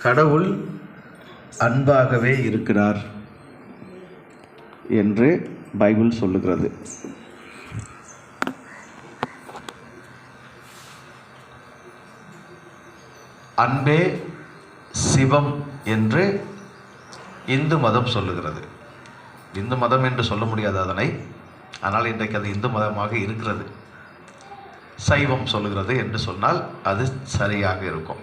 கடவுள் அன்பாகவே இருக்கிறார் என்று பைபிள் சொல்லுகிறது. அன்பே சிவம் என்று இந்து மதம் சொல்லுகிறது. இந்து மதம் என்று சொல்ல முடியாது அதனை, ஆனால் இன்றைக்கு அது இந்து மதமாக இருக்கிறது. சைவம் சொல்லுகிறது என்று சொன்னால் அது சரியாக இருக்கும்.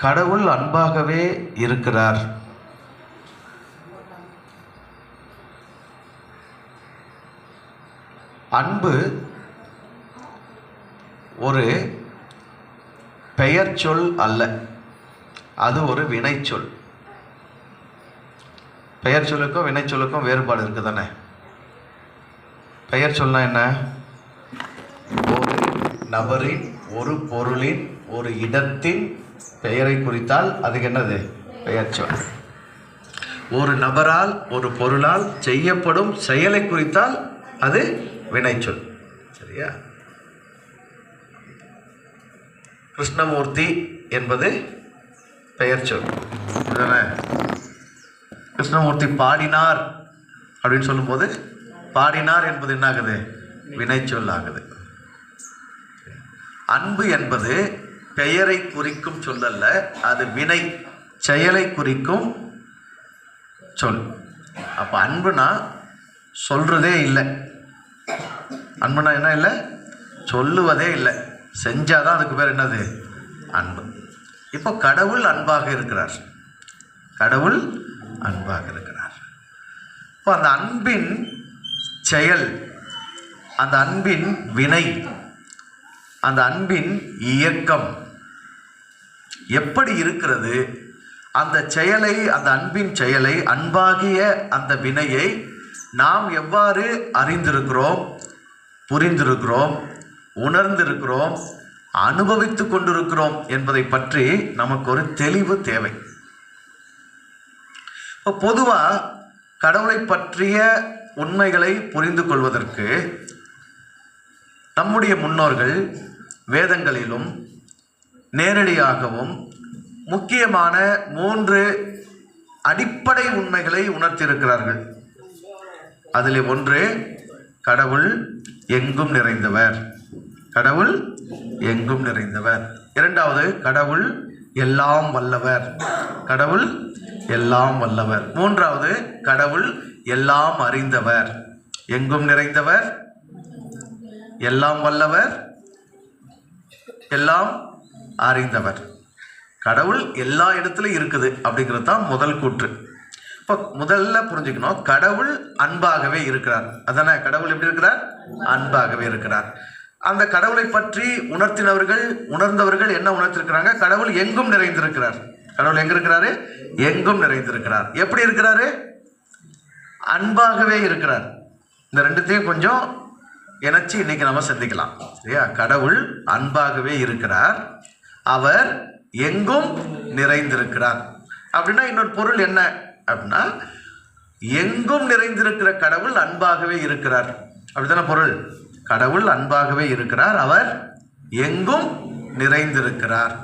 கடவுள் அன்பாகவே இருக்கிறார். அன்பு ஒரு பெயர் சொல் அல்ல, அது ஒரு வினைச்சொல். பெயர் சொல்லுக்கும் வினைச்சொல்லுக்கும் வேறுபாடு இருக்குது தானே. பெயர் சொல்னா என்ன? ஒரு நபரின், ஒரு பொருளின், ஒரு இடத்தின் பெயரை குறித்தால் அதுக்கு என்னது? பெயர் சொல். ஒரு நபரால், ஒரு பொருளால் செய்யப்படும் செயலை குறித்தால் அது வினைச்சொல். சரியா? கிருஷ்ணமூர்த்தி என்பது பெயர் சொல். கிருஷ்ணமூர்த்தி பாடினார் அப்படின்னு சொல்லும்போது பாடினார் என்பது என்ன ஆகுது? வினைச்சொல் ஆகுது. அன்பு என்பது பெயரை குறிக்கும் சொல் அல்ல, அது வினை செயலை குறிக்கும் சொல். அப்ப அன்புனா சொல்றதே இல்லை. அன்புனா என்ன இல்லை? சொல்லுவதே இல்லை, செஞ்சாதான் அதுக்கு பேர் என்னது? அன்பு. இப்போ கடவுள் அன்பாக இருக்கிறார். கடவுள் அன்பாக இருக்கிறார். இப்போ அந்த அன்பின் செயல், அந்த அன்பின் வினை, அந்த அன்பின் இயக்கம் எப்படி இருக்கிறது? அந்த செயலை, அந்த அன்பின் செயலை, அன்பாகிய அந்த வினையை நாம் எவ்வாறு அறிந்திருக்கிறோம், புரிந்திருக்கிறோம், உணர்ந்திருக்கிறோம், அனுபவித்து கொண்டிருக்கிறோம் என்பதை பற்றி நமக்கு ஒரு தெளிவு தேவை. இப்போ பொதுவாக கடவுளை பற்றிய உண்மைகளை புரிந்து கொள்வதற்கு நம்முடைய முன்னோர்கள் வேதங்களிலும் நேரடியாகவும் முக்கியமான 3 அடிப்படை உண்மைகளை உணர்த்தியிருக்கிறார்கள். அதில் ஒன்று, கடவுள் எங்கும் நிறைந்தவர். கடவுள் எங்கும் நிறைந்தவர். இரண்டாவது, கடவுள் எல்லாம் வல்லவர். கடவுள் எல்லாம் வல்லவர். மூன்றாவது, கடவுள் எல்லாம் அறிந்தவர். எங்கும் நிறைந்தவர், எல்லாம் வல்லவர், எல்லாம் அறிந்தவர். கடவுள் எல்லா இடத்துலையும் இருக்குது அப்படிங்கிறது தான் முதல் கூற்று. இப்போ முதல்ல புரிஞ்சுக்கணும், கடவுள் அன்பாகவே இருக்கிறார். அதானே? கடவுள் எப்படி இருக்கிறார்? அன்பாகவே இருக்கிறார். அந்த கடவுளை பற்றி உணர்த்தினவர்கள், உணர்ந்தவர்கள் என்ன உணர்த்திருக்கிறாங்க? கடவுள் எங்கும் நிறைந்திருக்கிறார். கடவுள் எங்க இருக்கிறாரு? எங்கும் நிறைந்திருக்கிறார். எப்படி இருக்கிறாரு? அன்பாகவே இருக்கிறார். இந்த ரெண்டுத்தையும் கொஞ்சம் இணைச்சு இன்னைக்கு நம்ம சிந்திக்கலாம். சரியா? கடவுள் அன்பாகவே இருக்கிறார், அவர் எங்கும் நிறைந்திருக்கிறார். அப்படின்னா இன்னொரு பொருள் என்ன அப்படின்னா, எங்கும் நிறைந்திருக்கிற கடவுள் அன்பாகவே இருக்கிறார். அப்படித்தான பொருள்? கடவுள் அன்பாகவே இருக்கிறார், அவர் எங்கும் நிறைந்திருக்கிறார்.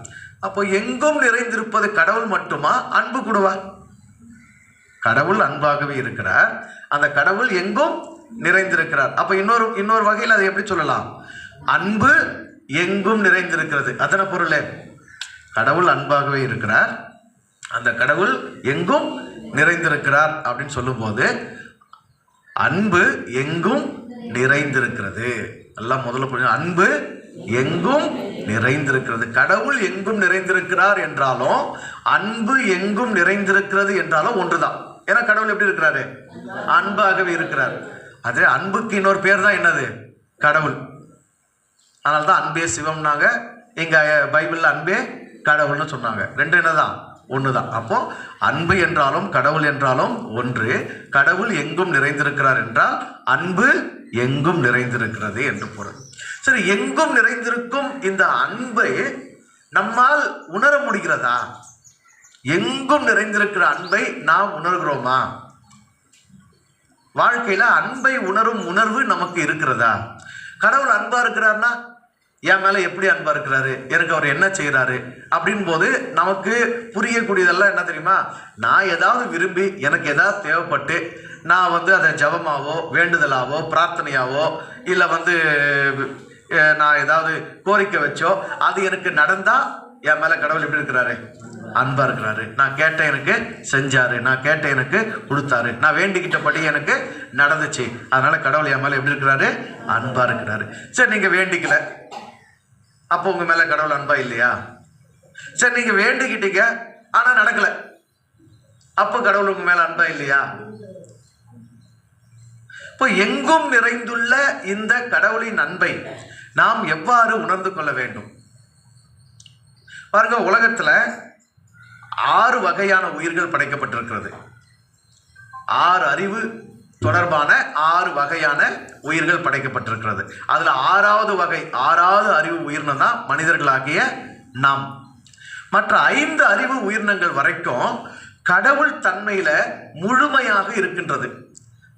அப்போ எங்கும் நிறைந்திருப்பது கடவுள் மட்டுமா, அன்பு கூடவா? கடவுள் அன்பாகவே இருக்கிறார், அந்த கடவுள் எங்கும் நிறைந்திருக்கிறார். அப்ப இன்னொரு வகையில் அதை எப்படி சொல்லலாம்? அன்பு எங்கும் நிறைந்திருக்கிறது. அத்தனை பொருளே. கடவுள் அன்பாகவே இருக்கிறார், அந்த கடவுள் எங்கும் நிறைந்திருக்கிறார் அப்படின்னு சொல்லும் போது அன்பு எங்கும் நிறைந்திருக்கிறது. எல்லாம் முதல்ல புரியும். அன்பு எங்கும் நிறைந்திருக்கிறது. கடவுள் எங்கும் நிறைந்திருக்கிறார் என்றாலும் அன்பு எங்கும் நிறைந்திருக்கிறது என்றாலும் ஒன்றுதான். ஏன்னா கடவுள் எப்படி இருக்கிறாரு? அன்பாகவே இருக்கிறார். அது அன்புக்கு இன்னொரு பேர் தான் என்னது? கடவுள். அதனால்தான் அன்பே சிவம்னாங்க. எங்க பைபிள்ல அன்பே கடவுள்னு சொன்னாங்க. ரெண்டு என்னதான்? ஒண்ணுதான். அப்போ அன்பு என்றாலும் கடவுள் என்றாலும் ஒன்று. கடவுள் எங்கும் நிறைந்திருக்கிறார் என்றால் அன்பு எங்கும் நிறைந்திருக்கிறது என்று பொருள். சரி, எங்கும் நிறைந்திருக்கும் இந்த அன்பை நம்மால் உணர முடிகிறதா? எங்கும் நிறைந்திருக்கிற அன்பை நாம் உணர்கிறோமா? வாழ்க்கையில அன்பை உணரும் உணர்வு நமக்கு இருக்கிறதா? கடவுள் அன்பா இருக்கிறார்னா என் மேலே எப்படி அன்பா இருக்கிறாரு, எனக்கு அவர் என்ன செய்கிறாரு அப்படின் போது நமக்கு புரியக்கூடியதெல்லாம் என்ன தெரியுமா, நான் ஏதாவது விரும்பி எனக்கு ஏதாவது தேவைப்பட்டு நான் அதை ஜபமாவோ வேண்டுதலாவோ பிரார்த்தனையாவோ இல்லை நான் ஏதாவது கோரிக்கை வச்சோ அது எனக்கு நடந்தால் என் மேலே கடவுள் எப்படி இருக்கிறாரு, அன்பா இருக்கிறாரு. நான் கேட்ட எனக்கு செஞ்சாரு, நான் கேட்ட எனக்கு கொடுத்தாரு, நான் வேண்டிக்கிட்டபடி எனக்கு நடந்துச்சு, அதனால கடவுள் என் மேலே எப்படி இருக்கிறாரு, அன்பா இருக்கிறாரு. சரி, நீங்க வேண்டிக்கல, அப்போ உங்க மேல கடவுள் அன்பா இல்லையா? சரி, நீங்க வேண்டிக்கிட்டீங்க ஆனா நடக்கல, அப்போ கடவுள் உங்க மேல அன்பா இல்லையா? இப்போ எங்கும் நிறைந்துள்ள இந்த கடவுளின் அன்பை நாம் எவ்வாறு உணர்ந்து கொள்ள வேண்டும்? பாருங்க, உலகத்துல 6 வகையான உயிர்கள் படைக்கப்பட்டிருக்கிறது. 6 அறிவு தொடர்பான 6 வகையான உயிர்கள் படைக்கப்பட்டிருக்கிறது. அதுல 6வது அறிவு உயிரினம் தான் மனிதர்களாகிய நாம். மற்ற 5 அறிவு உயிரினங்கள் வரைக்கும் கடவுள் தன்மையில முழுமையாக இருக்கின்றது.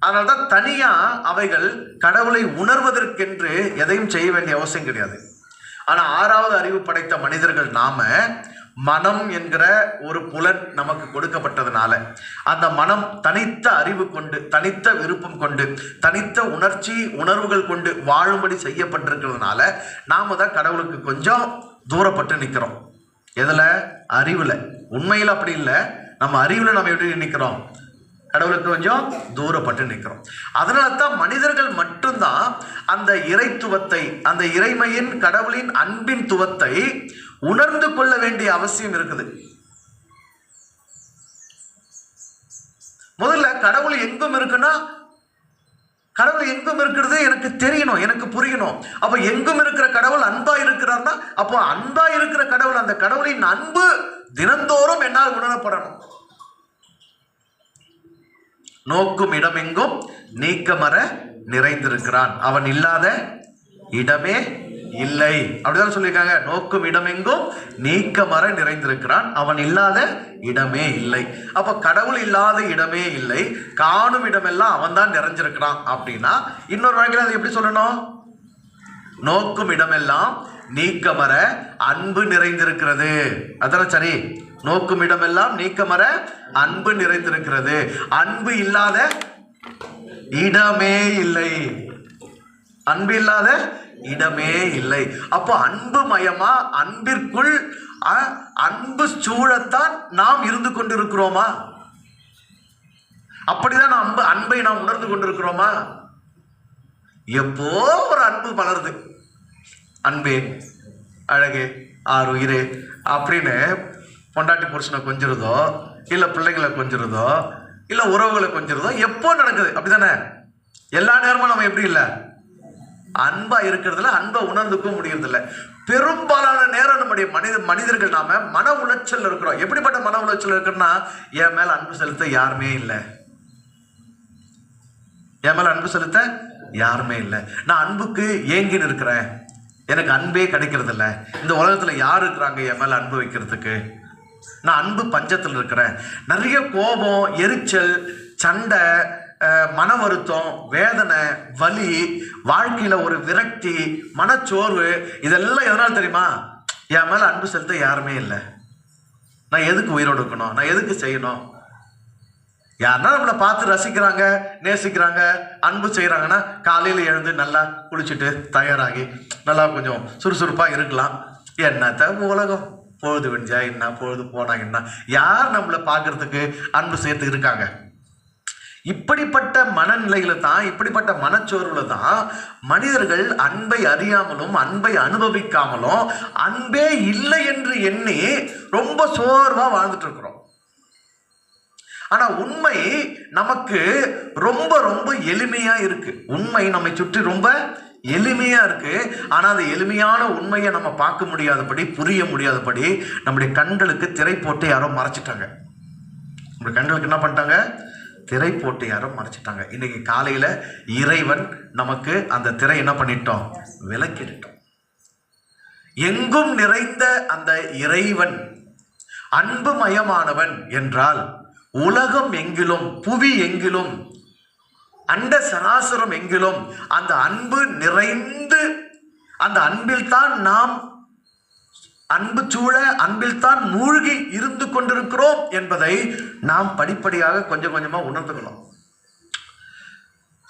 அதனால்தான் தனியா அவைகள் கடவுளை உணர்வதற்கென்று எதையும் செய்ய வேண்டிய அவசியம் கிடையாது. ஆனா 6வது அறிவு படைத்த மனிதர்கள் நாம மனம் என்கிற ஒரு புலன் நமக்கு கொடுக்கப்பட்டதுனால அந்த மனம் தனித்த அறிவு கொண்டு, தனித்த விருப்பம் கொண்டு, தனித்த உணர்வுகள் கொண்டு வாழும்படி செய்யப்பட்டிருக்கிறதுனால நாம தான் கடவுளுக்கு கொஞ்சம் தூரப்பட்டு நிற்கிறோம். எதுல? அறிவுல. உண்மையில் அப்படி இல்லை. நம்ம அறிவுல நம்ம எப்படி நிற்கிறோம்? கடவுளுக்கு கொஞ்சம் தூரப்பட்டு நிற்கிறோம். அதனால தான் மனிதர்கள் மட்டும்தான் அந்த இறைத்துவத்தை, அந்த இறைமையின் கடவுளின் அன்பின் துவத்தை உணர்ந்து கொள்ள வேண்டிய அவசியம் இருக்குது. முதல்ல கடவுள் எங்கும் இருக்குன்னா, கடவுள் எங்கும் இருக்கிறது எனக்கு தெரியணும், எனக்கு புரியணும். அப்ப எங்கும் இருக்கிற கடவுள் அன்பா இருக்கிறார்னா, அப்போ அன்பா இருக்கிற கடவுள், அந்த கடவுளின் அன்பு தினந்தோறும் என்னால் உணரப்படணும். நோக்கும் இடமெங்கும் நீக்கமற நிறைந்திருக்கிறான், அவன் இல்லாத இடமே இல்லை. அப்படிதான் சொல்லியிருக்காங்க. நோக்கும் இடமெங்கும் நீக்கமற நிறைந்திருக்கிறான், அவன் இல்லாத இடமே இல்லை. அப்ப கடவுள் இல்லாத இடமே இல்லை, காணும் இடமெல்லாம் அவன் தான் நிறைஞ்சிருக்கிறான். அப்படின்னா இன்னொரு வகையில் அதை எப்படி சொல்லணும்? நோக்கும் இடமெல்லாம் நீக்கமற அன்பு நிறைந்திருக்கிறது. அதான சரி? நோக்கும் இடமெல்லாம் நீக்கமற அன்பு நிறைந்திருக்கிறது, அன்பு இல்லாத இடமே இல்லை, அன்பு இல்லாத இடமே இல்லை. அப்போ அன்பு மயமா, அன்பிற்குள் அன்பு சூழத்தான் நாம் இருந்து கொண்டிருக்கிறோமா? அப்படிதான் அன்பை நாம் உணர்ந்து கொண்டிருக்கிறோமா? எப்போ ஒரு அன்பு மலருது, அன்பே அழகே ஆறுயிரே அப்படின்னு பொண்டாட்டி புருஷனை கொஞ்சிருதோ, இல்லை பிள்ளைங்களை கொஞ்சிருதோ, இல்லை உறவுகளை கொஞ்சிருதோ, எப்போ நடக்குது? அப்படிதானே? எல்லா நேரமும் நம்ம எப்படி இல்லை அன்பா இருக்கிறதுல, அன்பை உணர்ந்துக்க முடியறதில்ல. பெரும்பாலான நேரம் நம்முடைய மனிதர்கள் நாம மன உளைச்சல் இருக்கிறோம். எப்படிப்பட்ட மன உளைச்சல் இருக்குன்னா, என் மேல அன்பு செலுத்த யாருமே இல்லை, என் மேல அன்பு செலுத்த யாருமே இல்லை, நான் அன்புக்கு ஏங்கின்னு இருக்கிறேன், எனக்கு அன்பே கிடைக்கிறது இல்லை, இந்த உலகத்துல யார் இருக்கிறாங்க என் மேல அன்பு வைக்கிறதுக்கு, நான் அன்பு பஞ்சத்தில் இருக்கிறேன். நிறைய கோபம், எரிச்சல், சண்டை, மன வருத்தம், வேதனை, வலி, வாழ்க்கையில ஒரு விரக்தி, மனச்சோர்வு, இதெல்லாம் எதனால தெரியுமா? என் மேல அன்பு செலுத்த யாருமே இல்லை, நான் எதுக்கு உயிரோடு இருக்கணும், நான் எதுக்கு செய்யணும்? யாருன்னா நம்மளை பார்த்து ரசிக்கிறாங்க, நேசிக்கிறாங்க, அன்பு செய்கிறாங்கன்னா காலையில் எழுந்து நல்லா குளிச்சுட்டு தயாராகி நல்லா கொஞ்சம் சுறுசுறுப்பாக இருக்கலாம். என்னத்த உலகம், பொழுது விடிஞ்சா என்ன, பொழுது போனா என்ன, யார் நம்மளை பார்க்கறதுக்கு அன்பு சேர்த்து இருக்காங்க? இப்படிப்பட்ட மனநிலையில தான், இப்படிப்பட்ட மனச்சோர்வுல தான் மனிதர்கள் அன்பை அறியாமலும் அன்பை அனுபவிக்காமலும் அன்பே இல்லை என்று எண்ணி ரொம்ப சோர்வா வாழ்ந்துட்டு இருக்கிறோம். ஆனா உண்மை நமக்கு ரொம்ப ரொம்ப எளிமையா இருக்கு. உண்மை நம்மை சுற்றி ரொம்ப எளிமையா இருக்கு. ஆனா அந்த எளிமையான உண்மையை நம்ம பார்க்க முடியாதபடி, புரிய முடியாதபடி நம்முடைய கண்களுக்கு திரை போட்டு யாரோ மறைச்சிட்டாங்க. நம்முடைய கண்களுக்கு என்ன பண்ணிட்டாங்க? திரை போட்டு யாரோ மறைச்சிட்டாங்க. இன்னைக்கு காலையில இறைவன் நமக்கு அந்த திரை என்ன பண்ணிட்டோம்? விலக்கிட்டோம். எங்கும் நிறைந்த அந்த இறைவன் அன்பு மயமானவன் என்றால் உலகம் எங்கிலும், புவி எங்கிலும், அண்ட சராசரம் எங்கிலும் அந்த அன்பு நிறைந்து அந்த அன்பில் தான் நாம் அன்பு சூழ அன்பில் தான் மூழ்கி இருந்து கொண்டிருக்கிறோம் என்பதை நாம் படிப்படியாக கொஞ்சம் கொஞ்சமா உணர்ந்துக்கணும்.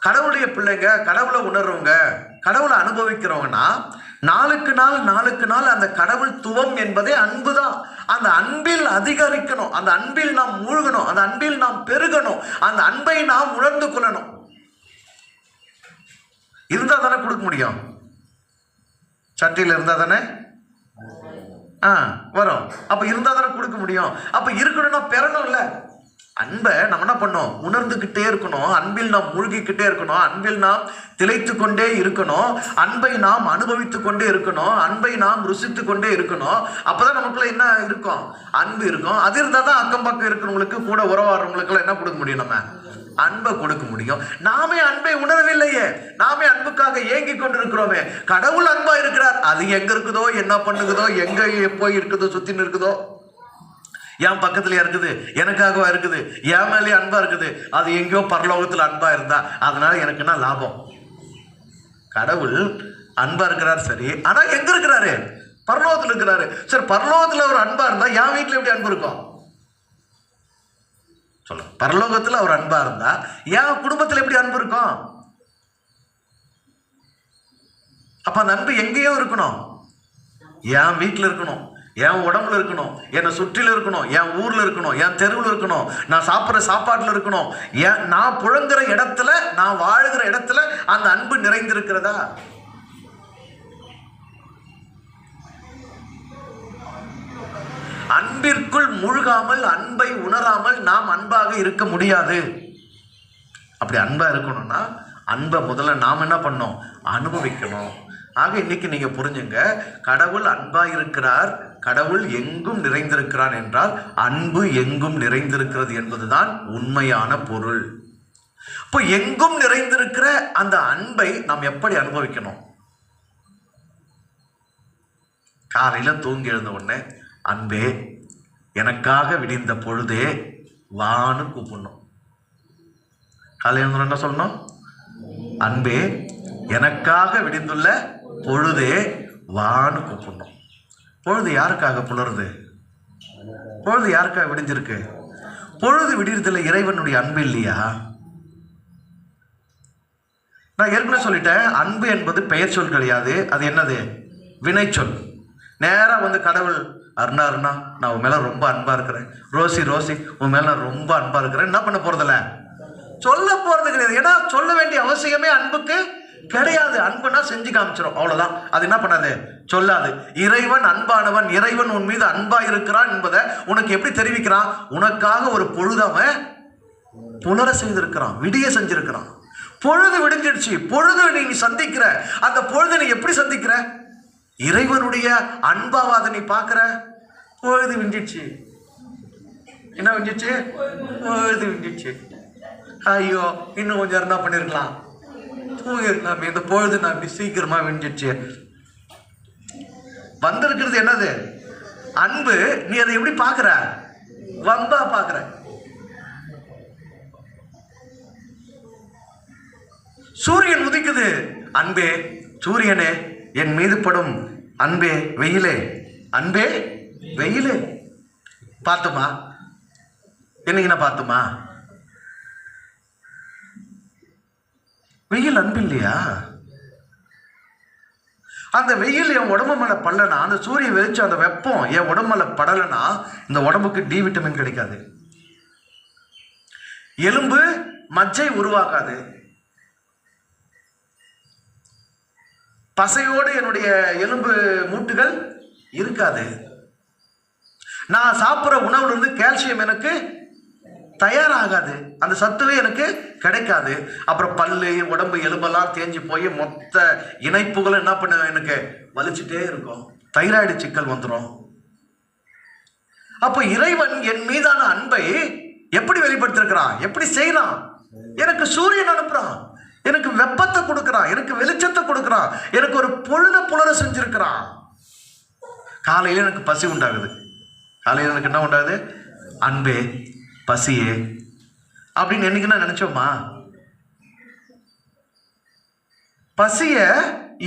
கடவுளுடைய பிள்ளைங்க, கடவுளை உணர்றவங்க, கடவுளை அனுபவிக்கிறவங்கன்னா நாளுக்கு நாள் அந்த கடவுள் துவம் என்பதே அன்பு தான். அந்த அன்பில் அதிகரிக்கணும், அந்த அன்பில் நாம் மூழ்கணும், அந்த அன்பில் நாம் பெருகணும், அந்த அன்பை நாம் உணர்ந்து கொள்ளணும். இருந்தா தானே கொடுக்க முடியும். சட்டியில் இருந்தா தானே வரும். அப்ப இருந்தா தானே கொடுக்க முடியும். அப்ப இருக்கணும்னா பெறணும்ல. அன்பை நம்ம என்ன பண்ணோம், உணர்ந்துகிட்டே இருக்கணும், அன்பில் நாம் மூழ்கிக்கிட்டே இருக்கணும், அன்பில் நாம் திளைத்து கொண்டே இருக்கணும், அன்பை நாம் அனுபவித்து கொண்டே இருக்கணும், அன்பை நாம் ருசித்து கொண்டே இருக்கணும். அப்பதான் நமக்குள்ள என்ன இருக்கும், அன்பு இருக்கும். அது இருந்தா தான் அக்கம் பக்கம் இருக்கிறவங்களுக்கு, கூட உறவாடுறவங்களுக்குலாம் என்ன கொடுக்க முடியும், நம்ம அன்பை கொடுக்க முடியும். நாமே அன்பை உணரவில்லையே, நாமே அன்புக்காக ஏங்கி கொண்டு இருக்கிறோமே. கடவுள் அன்பா இருக்கிறார், அது எங்க இருக்குதோ, என்ன பண்ணுகுதோ, எங்க போய் இருக்குதோ, சுத்தின்னு இருக்குதோ, என் பக்கத்துலயா இருக்குது, எனக்காகவா இருக்குது, என் மேலேயே அன்பா இருக்குது, அது எங்கேயோ பரலோகத்துல அன்பா இருந்தா அதனால எனக்கு என்ன லாபம். கடவுள் அன்பா இருக்கிறார் சரி, ஆனா எங்க இருக்கிறாரு, பரலோகத்துல இருக்கிறாரு. சரி, பரலோகத்துல ஒரு அன்பா இருந்தா என் வீட்டுல எப்படி அன்பு இருக்கும் சொல்ல. பரலோகத்துல அவர் அன்பா இருந்தா என் குடும்பத்துல எப்படி அன்பு இருக்கும். அப்ப அந்த அன்பு எங்கேயோ இருக்கணும், என் வீட்டுல இருக்கணும், என் உடம்புல இருக்கணும், என்னை சுற்றில இருக்கணும், என் ஊர்ல இருக்கணும், என் தெருவில் இருக்கணும், நான் சாப்பிட்ற சாப்பாட்டுல இருக்கணும், நான் புழங்குற இடத்துல, நான் வாழுகிற இடத்துல அந்த அன்பு நிறைந்திருக்கிறதா. அன்பிற்குள் மூழ்காமல், அன்பை உணராமல் நாம் அன்பாக இருக்க முடியாது. அப்படி அன்பா இருக்கணும்னா அன்பை முதல்ல நாம் என்ன பண்ணோம், அனுபவிக்கணும். ஆக இன்னைக்கு நீங்க புரிஞ்சுங்க, கடவுள் அன்பா இருக்கிறார், கடவுள் எங்கும் நிறைந்திருக்கிறான் என்றால் அன்பு எங்கும் நிறைந்திருக்கிறது என்பதுதான் உண்மையான பொருள். இப்போ எங்கும் நிறைந்திருக்கிற அந்த அன்பை நாம் எப்படி அனுபவிக்கணும். காலையில தூங்கி எழுந்த உடனே அன்பே எனக்காக விடிந்த பொழுதே வான்னு கூப்பிடணும். காலையில என்ன சொல்லணும், அன்பே எனக்காக விடிந்துள்ள பொழுதே வான்னு கூப்பிடணும். பொழுது யாருக்காக புலருது, பொழுது யாருக்காக விடிஞ்சிருக்கு. பொழுது விடியறதுல இறைவனுடைய அன்பு இல்லையா. நான் ஏற்கனவே சொல்லிட்டேன், அன்பு என்பது பெயர் சொல் கிடையாது, அது என்னது, வினைச்சொல். நேரா வந்து கடவுள் அருணா அருணா நான் உன் மேல ரொம்ப அன்பா இருக்கிறேன், ரோசி ரோசி உன் மேல நான் ரொம்ப அன்பா இருக்கிறேன், என்ன பண்ண போறதில்ல, சொல்ல போறது கிடையாது. ஏன்னா சொல்ல வேண்டிய அவசியமே அன்புக்கு கிடையாது. அன்புனா செஞ்சு காமிச்சிடும், அவ்வளவுதான். அது என்ன பண்ணாது, சொல்லாது. இறைவன் அன்பானவன், இறைவன் உன் மீது அன்பா இருக்கிறான் என்பதை உனக்கு எப்படி தெரிவிக்கிறான், உனக்காக ஒரு பொழுதாம புலர செய்திருக்கிறான், விடிய செஞ்சிருக்கிறான். பொழுது விடிஞ்சிடுச்சு, பொழுது நீ சந்திக்கிற, அந்த பொழுது நீ எப்படி சந்திக்கிற, இறைவனுடைய அன்பாவாத நீ பார்க்கிற. பொழுது விஞ்சிடுச்சு, என்ன விஞ்சிச்சு, பொழுது விஞ்சிடுச்சு, ஐயோ இன்னும் கொஞ்சம் என்ன பண்ணிருக்கலாம், தூங்கிருக்கலாம், இந்த பொழுது நான் இப்படி சீக்கிரமா விஞ்சிடுச்சு. வந்திருக்கிறது என்னது, அன்பு. நீ அதை எப்படி பார்க்கிற, வம்பா பார்க்கிற. சூரியன் உதிக்குது, அன்பே சூரியனே என் மீது படும் அன்பே வெயிலே, அன்பே வெயிலே பார்த்துமா, என்னைக்கு நான் பார்த்துமா, வெயில் அன்பு இல்லையா. அந்த வெயில் என் உடம்பு மேல படலனா, அந்த சூரிய வெளிச்சம் அந்த வெப்பம் என் உடம்பு மேல படலனா இந்த உடம்புக்கு டி விட்டமின் கிடைக்காது, எலும்பு மஜ்ஜை உருவாகாது, பசையோடு என்னுடைய எலும்பு மூட்டுகள் இருக்காது, நான் சாப்பிட்ற உணவுல இருந்து கால்சியம் எனக்கு தயாராகாது, அந்த சத்துவே எனக்கு கிடைக்காது. அப்புறம் பல்லு உடம்பு எலும்பெல்லாம் தேஞ்சு போய் மொத்த இணைப்புகளும் என்ன பண்ண எனக்கு வலிச்சுட்டே இருக்கும், தைராய்டு சிக்கல் வந்துடும். அப்போ இறைவன் என் மீதான அன்பை எப்படி வெளிப்படுத்திருக்கிறான், எப்படி செய்யறான், எனக்கு சூரியன் அனுப்புறான், எனக்கு வெப்பத்தை கொடுக்கிறான், எனக்கு வெளிச்சத்தை கொடுக்கிறான், எனக்கு ஒரு பொழுத புலர செஞ்சிருக்கிறான். காலையில எனக்கு பசி உண்டாகுது, காலையில எனக்கு என்ன உண்டாகுது, அன்பே பசியே அப்படின்னு என்னைக்கு நான் நினைச்சோமா. பசிய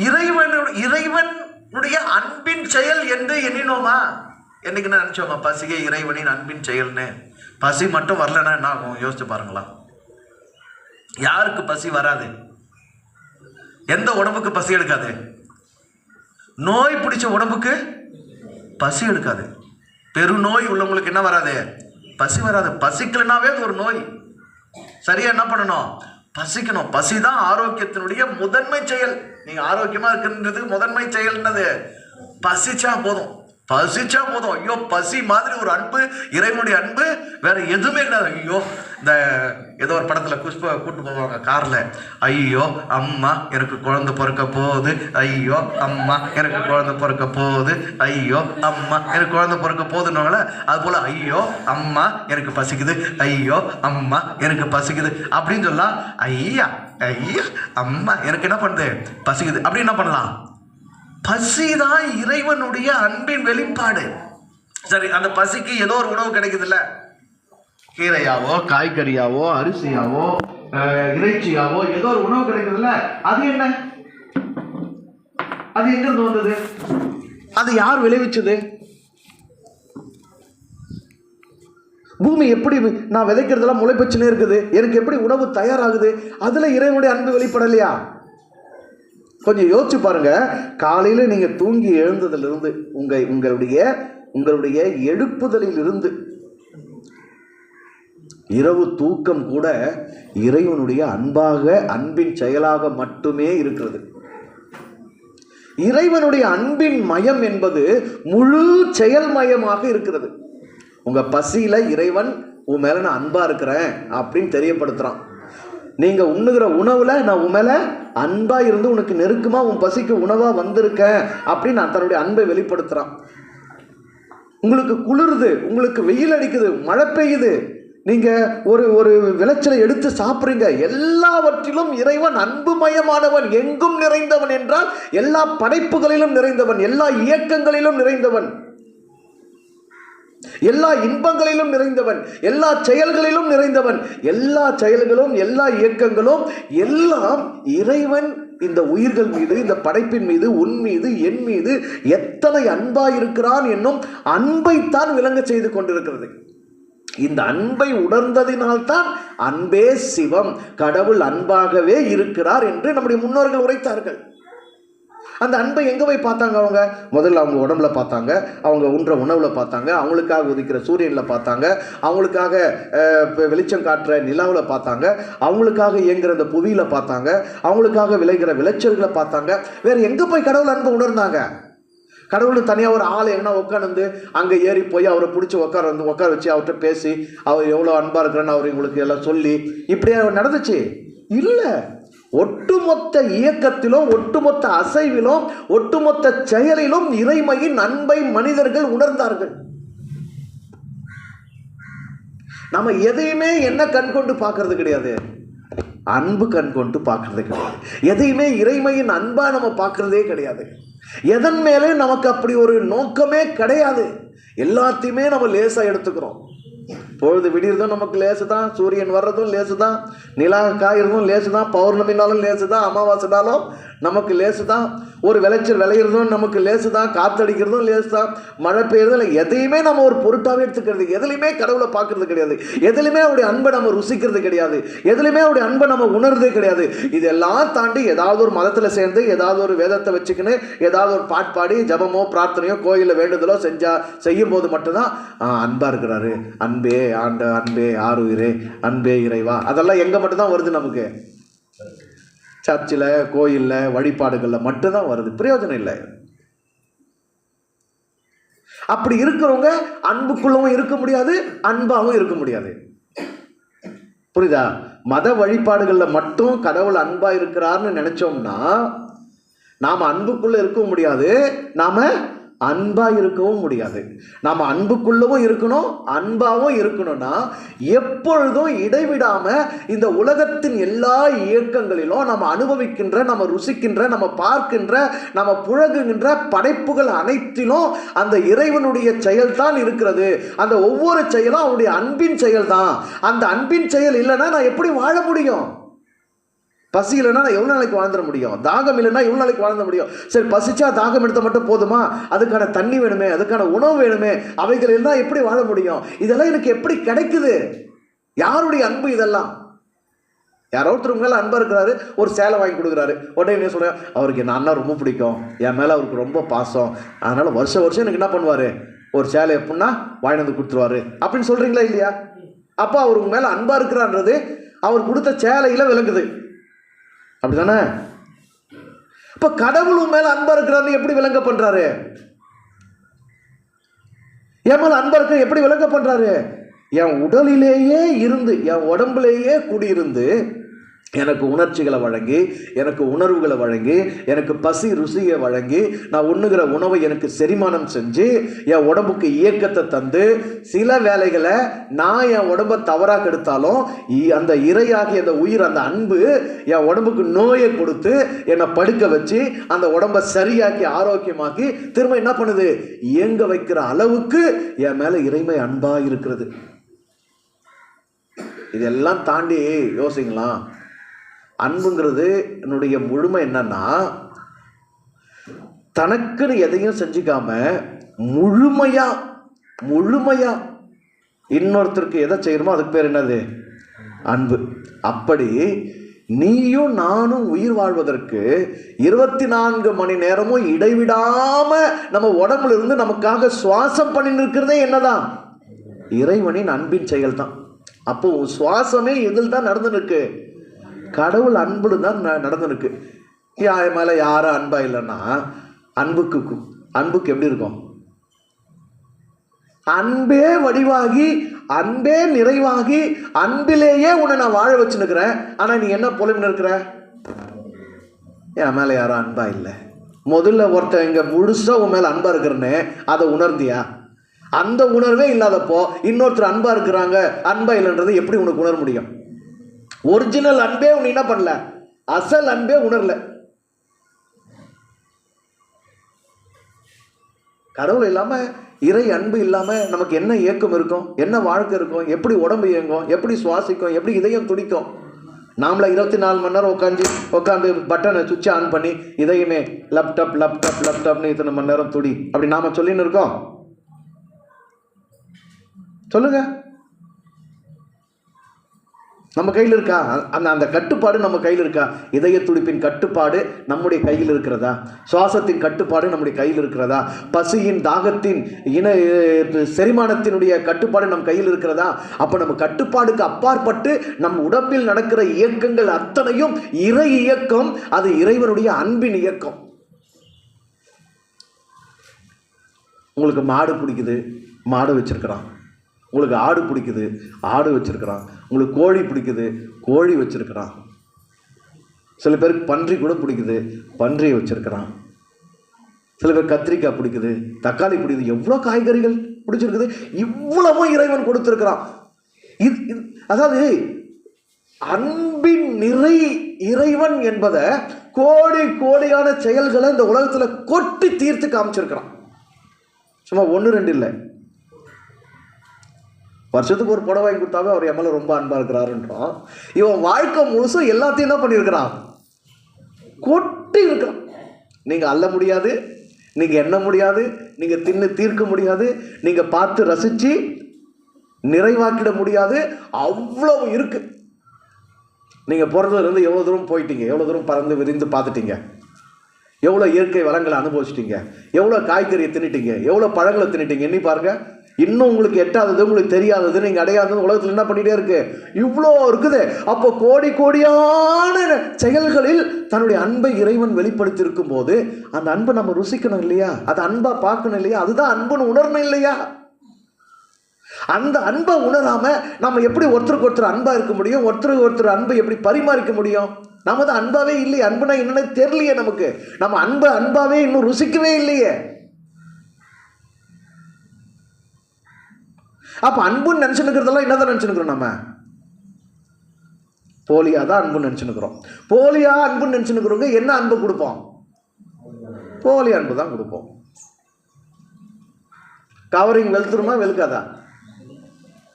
இறைவனுடைய அன்பின் செயல் என்று எண்ணினோமா? என்னைக்கு நினைச்சோமா பசிய இறைவனின் அன்பின் செயல்னு? பசி மட்டும் வரலன்னா என்ன ஆகும் யோசிச்சு பாருங்களா. யாருக்கு பசி வராது? எந்த உடம்புக்கு பசி எடுக்காது? நோய் பிடிச்ச உடம்புக்கு பசி எடுக்காது. பெருநோய் உள்ளவங்களுக்கு என்ன வராது? பசி வராது. பசிக்கலனாவே அது ஒரு நோய். சரியா என்ன பண்ணணும்? பசிக்கணும். பசிதான் ஆரோக்கியத்தினுடைய முதன்மை செயல். நீங்க ஆரோக்கியமா இருக்குன்றது முதன்மை செயல் என்னது? பசிச்சா போதும், பசிச்சா போதும். ஐயோ பசி மாதிரி ஒரு அன்பு, இறைவனுடைய அன்பு வேற எதுவுமே கிடையாது. ஐயோ இந்த ஏதோ ஒரு படத்துல புஷ்ப கூட்டு போவாங்க கார்ல, ஐயோ அம்மா எனக்கு குழந்தை பிறக்க போகுது, ஐயோ அம்மா எனக்கு குழந்தை பிறக்க போகுது, ஐயோ அம்மா எனக்கு குழந்தை பிறக்க போகுதுன்னாங்கள, அது போல ஐயோ அம்மா எனக்கு பசிக்குது, ஐயோ அம்மா எனக்கு பசிக்குது அப்படின்னு சொல்லலாம். ஐயா ஐயா அம்மா எனக்கு என்ன பண்ணுது? பசிக்குது. அப்படி என்ன பண்ணலாம்? பசிதான் இறைவனுடைய அன்பின் வெளிப்பாடு. சரி, அந்த பசிக்கு ஏதோ ஒரு உணவு கிடைக்குதுல்ல, கீரையாவோ காய்கறியாவோ அரிசியாவோ இறைச்சியாவோ ஏதோ ஒரு உணவு கிடைக்குதுல்ல, அது என்ன? அது எங்கிருந்து வந்தது? அது யார் விளைவிச்சது? பூமி எப்படி நான் விதைக்கிறதெல்லாம் முளைப்பச்சுனே இருக்குது, எனக்கு எப்படி உணவு தயாராகுது? அதுல இறைவனுடைய அன்பு வெளிப்படலையா? கொஞ்சம் யோசிச்சு பாருங்க. காலையில நீங்க தூங்கி எழுந்ததிலிருந்து உங்களுடைய எழுப்புதலில் இருந்து இரவு தூக்கம் கூட இறைவனுடைய அன்பின் செயலாக மட்டுமே இருக்கிறது. இறைவனுடைய அன்பின் மயம் என்பது முழு செயல்மயமாக இருக்கிறது. உங்க பசியில இறைவன் உன் மேல நான் அன்பா இருக்கிறேன் அப்படின்னு தெரியப்படுத்துறான். நீங்க உண்ணுகிற உணவுல நான் உன் மேல அன்பா இருந்து உனக்கு நெருக்கமா உன் பசிக்கு உணவா வந்திருக்கேன் அப்படின்னு நான் தன்னுடைய அன்பை வெளிப்படுத்துறான். உங்களுக்கு குளிருது, உங்களுக்கு வெயில் அடிக்குது, மழை பெய்யுது, நீங்க ஒரு விளைச்சலை எடுத்து சாப்பிடுறீங்க, எல்லாவற்றிலும் இறைவன் அன்புமயமானவன், எங்கும் நிறைந்தவன் என்றால் எல்லா படைப்புகளிலும் நிறைந்தவன், எல்லா இயக்கங்களிலும் நிறைந்தவன், எல்லா இன்பங்களிலும் நிறைந்தவன், எல்லா செயல்களிலும் நிறைந்தவன். எல்லா செயல்களும் எல்லா இயக்கங்களும் எல்லாம் இறைவன் இந்த உயிர்கள் மீது, இந்த படைப்பின் மீது, உன் மீது, என் மீது எத்தனை அன்பாயிருக்கிறான் என்னும் அன்பைத்தான் விளங்க செய்து கொண்டிருக்கிறது. இந்த அன்பை உணர்ந்ததினால்தான் அன்பே சிவம், கடவுள் அன்பாகவே இருக்கிறார் என்று நம்முடைய முன்னோர்கள் உரைத்தார்கள். அந்த அன்பை எங்க போய் பார்த்தாங்க? அவங்க முதல்ல அவங்க உடம்புல பார்த்தாங்க, அவங்க உண்ற உணவுல பார்த்தாங்க, அவங்களுக்காக உதிக்கிற சூரியன்ல பார்த்தாங்க, அவங்களுக்காக வெளிச்சம் காட்டுற நிலாவில் பார்த்தாங்க, அவங்களுக்காக இயங்குற அந்த புவியில பார்த்தாங்க, அவங்களுக்காக விளைகிற விளைச்சல்களை பார்த்தாங்க. வேற எங்க போய் கடவுள் அன்பை உணர்ந்தாங்க? கடவுள் தனியாக ஒரு ஆள் எங்கன்னா உட்காந்து அங்கே ஏறி போய் அவரை பிடிச்சி உட்கார வச்சு அவர்கிட்ட பேசி அவர் எவ்வளோ அன்பாக இருக்கிறேன்னு அவர் உங்களுக்கு எல்லாம் சொல்லி இப்படியே நடந்துச்சு? இல்லை. ஒட்டுமொத்த இயக்கத்திலும், ஒட்டுமொத்த அசைவிலும், ஒட்டுமொத்த செயலிலும் இறைமையின் அன்பை மனிதர்கள் உணர்ந்தார்கள். நம்ம எதையுமே என்ன கண் கொண்டு பார்க்கறது கிடையாது, அன்பு கண் கொண்டு பார்க்கறது கிடையாது. எதையுமே இறைமையின் அன்பா நம்ம பார்க்கறதே கிடையாது. எதன் மேலே நமக்கு அப்படி ஒரு நோக்கமே கிடையாது. எல்லாத்தையுமே நம்ம லேசா எடுத்துக்கிறோம். பொழுது விடியறதும் நமக்கு லேசு தான், சூரியன் வர்றதும் லேசு தான், நிலா காயறதும் லேசு தான், பௌர்ணமினாலும் லேசு தான், அமாவாசைனாலும் நமக்கு லேசு தான், ஒரு விளைச்சல் விளையிறதும் நமக்கு லேசு தான், காத்தடிக்கிறதும் லேசு தான், மழை பெய்யறதும் இல்லை. எதையுமே நம்ம ஒரு பொருட்டாவே எடுத்துக்கிறது, எதுலையுமே கடவுளை பார்க்கறது கிடையாது, எதுலையுமே அவருடைய அன்பை நம்ம ருசிக்கிறது கிடையாது, எதுலையுமே அவருடைய அன்பை நம்ம உணர்றதே கிடையாது. இதெல்லாம் தாண்டி ஏதாவது ஒரு மதத்தில் சேர்ந்து, ஏதாவது ஒரு வேதத்தை வச்சுக்கின்னு, ஏதாவது ஒரு பாட்பாடி ஜபமோ பிரார்த்தனையோ கோயிலில் வேண்டுதலோ செய்யும் போது மட்டும்தான் அன்பா இருக்கிறாரு, அன்பே ஆண்ட, அன்பே ஆருயிரே, அன்பே இறைவா. அதெல்லாம் எங்க மட்டும்தான் வருது நமக்கு? சர்ச்சில், கோயிலில், வழிபாடுகளில் மட்டும்தான் வருது. பிரயோஜனம் இல்லை. அப்படி இருக்கிறவங்க அன்புக்குள்ளவும் இருக்க முடியாது, அன்பாகவும் இருக்க முடியாது. புரியுதா? மத வழிபாடுகளில் மட்டும் கடவுள் அன்பா இருக்கிறார்னு நினைச்சோம்னா நாம அன்புக்குள்ள இருக்க முடியாது, நாம அன்பா இருக்கவும் முடியாது. நாம அன்புக்குள்ளவும் இருக்கணும், அன்பாவும் இருக்கணும்னா எப்பொழுதும் இடைவிடாம இந்த உலகத்தின் எல்லா இயக்கங்களிலும் நம்ம அனுபவிக்கின்ற, நம்ம ருசிக்கின்ற, நம்ம பார்க்கின்ற, நம்ம புழகுகின்ற படைப்புகள் அனைத்திலும் அந்த இறைவனுடைய செயல்தான் இருக்கிறது. அந்த ஒவ்வொரு செயலும் அவருடைய அன்பின் செயல் தான். அந்த அன்பின் செயல் இல்லைன்னா நான் எப்படி வாழ முடியும்? பசி இல்லைன்னா நான் எவ்வளோ நாளைக்கு வாழ்ந்துட முடியும்? தாகம் இல்லைன்னா எவ்வளோ நாளைக்கு வாழ்ந்துட முடியும்? சரி, பசிச்சா தாகம் எடுத்த மட்டும் போதுமா? அதுக்கான தண்ணி வேணுமே, அதுக்கான உணவு வேணுமே. அவைகள் இருந்தால் எப்படி வாழ முடியும்? இதெல்லாம் எனக்கு எப்படி கிடைக்குது? யாருடைய அன்பு இதெல்லாம்? யாரோ ஒருத்தர் மேலே அன்பாக இருக்கிறாரு, ஒரு சேலை வாங்கி கொடுக்குறாரு. உடனே என்ன சொல்கிறேன், அவருக்கு என் அண்ணா ரொம்ப பிடிக்கும், என் மேலே அவருக்கு ரொம்ப பாசம், அதனால் வருஷம் வருஷம் எனக்கு என்ன பண்ணுவார், ஒரு சேலை எப்படின்னா வாங்கி வந்து கொடுத்துருவாரு அப்படின்னு சொல்கிறீங்களா இல்லையா? அப்போ அவர் உங்க மேலே அன்பாக இருக்கிறான்றது அவர் கொடுத்த சேலையில் விளங்குது, அப்படி தானே? இப்போ கடவுள் உன் மேலே அன்பாக இருக்கிறாருன்னு எப்படி விளங்க பண்ணுறாரு? என் மேலே அன்பாக இருக்கிற எப்படி விளங்க பண்ணுறாரு? என் உடலிலேயே இருந்து, என் உடம்புலேயே குடியிருந்து எனக்கு உணர்ச்சிகளை வழங்கி, எனக்கு உணர்வுகளை வழங்கி, எனக்கு பசி ருசியை வழங்கி, நான் உண்ணுகிற உணவை எனக்கு செரிமானம் செஞ்சு என் உடம்புக்கு இயக்கத்தை தந்து, சில வேலைகளை நான் என் உடம்பை தவறாக கெடுத்தாலும் அந்த இறையாகிய அந்த உயிர், அந்த அன்பு என் உடம்புக்கு நோயை கொடுத்து என்னை படுக்க வச்சு அந்த உடம்பை சரியாக்கி ஆரோக்கியமாக்கி திரும்ப என்ன பண்ணுது, இயங்க வைக்கிற அளவுக்கு என் மேலே இறைமை அன்பாக இருக்கிறது. இதெல்லாம் தாண்டி யோசிக்கலாம். அன்புங்கிறது என்னுடைய முழுமை என்னன்னா, தனக்குன்னு எதையும் செஞ்சுக்காம முழுமையா இன்னொருத்தருக்கு எதை செய்யணுமோ அதுக்கு பேர் என்னது, அன்பு. அப்படி நீயும் நானும் உயிர் வாழ்வதற்கு 24 மணி நேரமும் இடைவிடாம நம்ம உடம்புல இருந்து நமக்காக சுவாசம் பண்ணி நிற்கிறதே என்னதான், இறைவனின் அன்பின் செயல் தான். அப்போ சுவாசமே இதில் தான் நடந்துருக்கு, கடவுள் அன்புல தான் நடந்துருக்கு. என் மேலே யாரும் அன்பா இல்லைன்னா அன்புக்கு எப்படி இருக்கும்? அன்பே வடிவாகி, அன்பே நிறைவாகி, அன்பிலேயே உன்னை நான் வாழ வச்சுன்னுக்கிறேன். ஆனால் நீ என்ன புலம்பு இருக்கிற, என் மேலே யாரும் அன்பா இல்லை. முதல்ல ஒருத்தன் இங்கே முழுசா உன் மேலே அன்பா இருக்கிறேன்னு அதை உணர்ந்தியா? அந்த உணர்வே இல்லாதப்போ இன்னொருத்தர் அன்பா இருக்கிறாங்க அன்பா இல்லைன்றது எப்படி உனக்கு உணர முடியும்? ஒரிஜினல் அன்பே உன்னை என்ன பண்ணல, அசல் அன்பே உணரல. கடவுள் இல்லாம, இறை அன்பு இல்லாம நமக்கு என்ன இயக்கம் இருக்கும், என்ன வாழ்க்கை இருக்கும், எப்படி உடம்பு இயங்கும், எப்படி சுவாசிக்கும், எப்படி இதயம் துடிக்கும்? நாமள 24 மணி நேரம் உட்காந்து பட்டனை சுவிட்ச் ஆன் பண்ணி இதயமே லேப்டாப்னு இத்தனை மணி நேரம் துடி அப்படி நாம சொல்லின்னு இருக்கோம்? சொல்லுங்க, நம்ம கையில் இருக்கா? அந்த கட்டுப்பாடு நம்ம கையில் இருக்கா? இதய துடிப்பின் கட்டுப்பாடு நம்முடைய கையில் இருக்கிறதா? சுவாசத்தின் கட்டுப்பாடு நம்முடைய கையில் இருக்கிறதா? பசியின் தாகத்தின் செரிமானத்தினுடைய கட்டுப்பாடு நம் கையில் இருக்கிறதா? அப்ப நம்ம கட்டுப்பாடுக்கு அப்பாற்பட்டு நம் உடம்பில் நடக்கிற இயக்கங்கள் அத்தனையும் இறை இயக்கம், அது இறைவனுடைய அன்பின் இயக்கம். உங்களுக்கு மாடு பிடிக்குது, மாடு வச்சிருக்கிறான். உங்களுக்கு ஆடு பிடிக்குது, ஆடு வச்சிருக்கிறான். உங்களுக்கு கோழி பிடிக்குது, கோழி வச்சிருக்கிறான். சில பேருக்கு பன்றி கூட பிடிக்குது, பன்றியை வச்சிருக்கிறான். சில பேர் கத்திரிக்காய் பிடிக்குது, தக்காளி பிடிக்குது, எவ்வளோ காய்கறிகள் பிடிச்சிருக்குது, இவ்வளவும் இறைவன் கொடுத்திருக்கிறான். அதாவது அன்பின் நிறை இறைவன் என்பதை கோடியான செயல்களை இந்த உலகத்துல கொட்டி தீர்த்து காமிச்சிருக்கிறான். சும்மா 1-2 இல்லை, வருஷத்துக்கு ஒரு புடவை வாங்கி கொடுத்தாவே அவர் என் மேல ரொம்ப அன்பா இருக்கிறாருன்றோம். இவன் வாழ்க்கை முழுசும் எல்லாத்தையும் தான் பண்ணியிருக்கிறான், கொட்டி இருக்கிறான். நீங்க அள்ள முடியாது, நீங்க எண்ண முடியாது, நீங்க தின்னு தீர்க்க முடியாது, நீங்க பார்த்து ரசிச்சு நிறைவாக்கிட முடியாது, அவ்வளவு இருக்கு. நீங்க பிறந்ததுல இருந்து எவ்வளவு தூரம் போயிட்டீங்க, எவ்வளவு தூரம் பறந்து விரிந்து பார்த்துட்டீங்க, எவ்வளோ இயற்கை வளங்களை அனுபவிச்சிட்டீங்க, எவ்வளோ காய்கறியை தின்னுட்டீங்க, எவ்வளோ பழங்களை தின்னுட்டீங்க, எண்ணி பாருங்க. இன்னும் உங்களுக்கு எட்டாதது, உங்களுக்கு தெரியாதது, நீங்கள் அடையாதது உலகத்தில் என்ன பண்ணிட்டே இருக்கு, இவ்வளோ இருக்குது. அப்போ கோடியான செயல்களில் தன்னுடைய அன்பை இறைவன் வெளிப்படுத்தி இருக்கும் போது அந்த அன்பை நம்ம ருசிக்கணும் இல்லையா? அது அன்பா பார்க்கணும் இல்லையா? அதுதான் அன்புன்னு உணரணும் இல்லையா? அந்த அன்பை உணராம நம்ம எப்படி ஒருத்தருக்கு ஒருத்தர் அன்பா இருக்க முடியும்? ஒருத்தருக்கு ஒருத்தர் அன்பை எப்படி பரிமாறிக்க முடியும்? நம்ம தான் அன்பாவே இல்லையே. அன்புனா என்னன்னு தெரியலையே நமக்கு. நம்ம அன்பாவே இன்னும் ருசிக்கவே இல்லையே. அப்ப அன்புன்னு நினைச்சுக்கிறதெல்லாம் என்னதான் நினைச்சுக்கிறோம்? நம்ம போலியா தான் அன்புன்னு நினைச்சுக்கிறோம். போலியா அன்புன்னு நினைச்சுக்கிறவங்க என்ன அன்பு கொடுப்போம்? போலி அன்பு தான் கொடுப்போம். கவரிங் வெளுத்துருமா வெளுக்காதா?